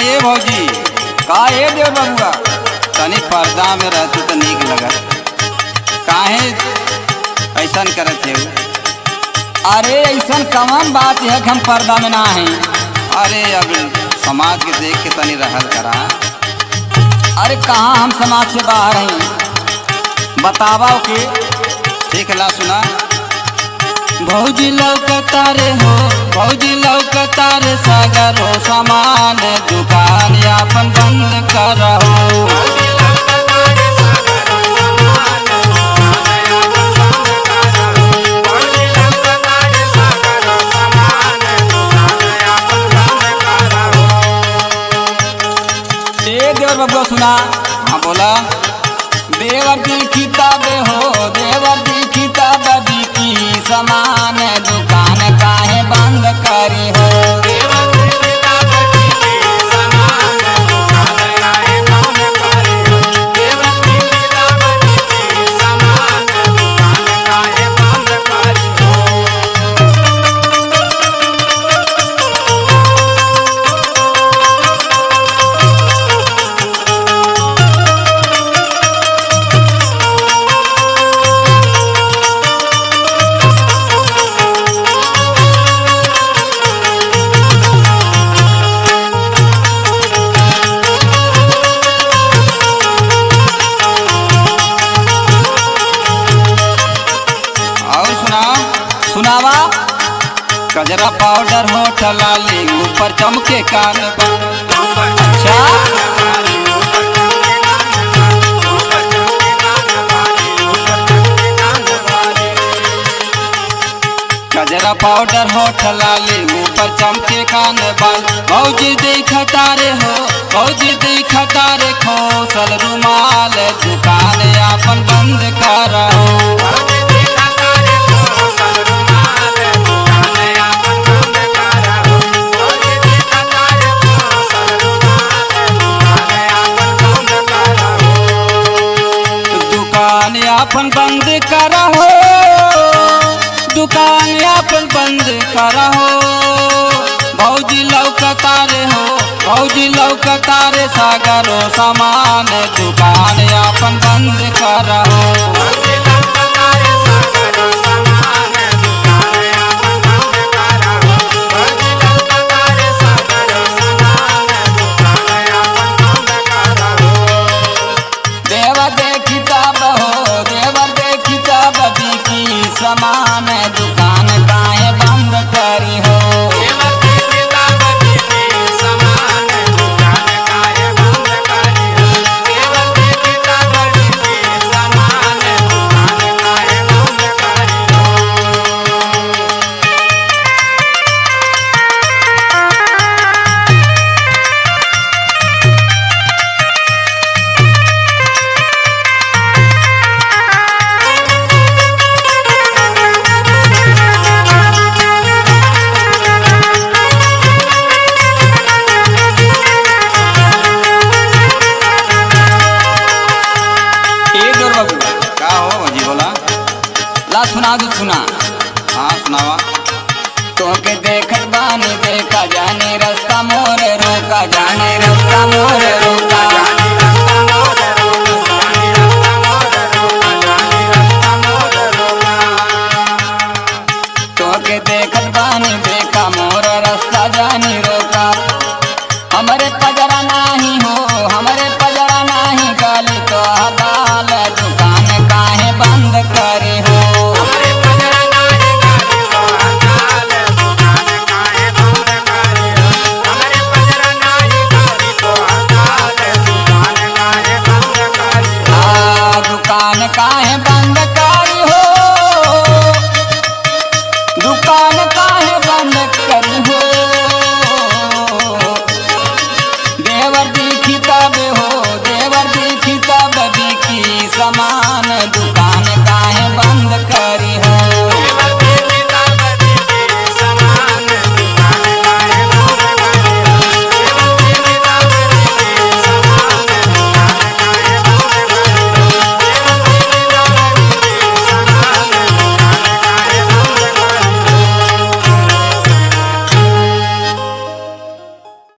ये भौजी का ये देव बबुआ तनी पर्दा में रहती तो नीक लगत काहे ऐसन करत है। अरे ऐसा कौन बात है कि हम पर्दा में ना हैं। अरे अब समाज के देख के तनी रहल करा। अरे कहाँ हम समाज से बाहर हैं, बतावाओ के। ठीक है ला सुना। भौजी लौकता रे हो, भौजी लौकता रे सागर हो, सामान दुकान अपन बंद करहो। देवर बबुआ सुना। हाँ बोला। देवर की किताबे हो, देवर की किताब की समान दुकान काहे बंद करी हो। सुनावा। गजरा पाउडर होठ लाली ऊपर चमके कान। अच्छा गजरा पाउडर होठ लाली ऊपर चमके कान बाल। भौजी देखता रे हो, भौजी देखता रे खोसल रुमाल दुकान अपन बंद करहो। अपन बंद करहो, दुकान अपन बंद करहो। भौजी लौकता रे हो, भौजी लौकता रे सागरो, सामान दुकान अपन बंद करहो। समान दुकान काहे बंद करी हो। सुना दो सुना। हाँ सुनावा। तो के देखत बानी देखा जाने रास्ता मोरे, रोका जाने रास्ता मोरे।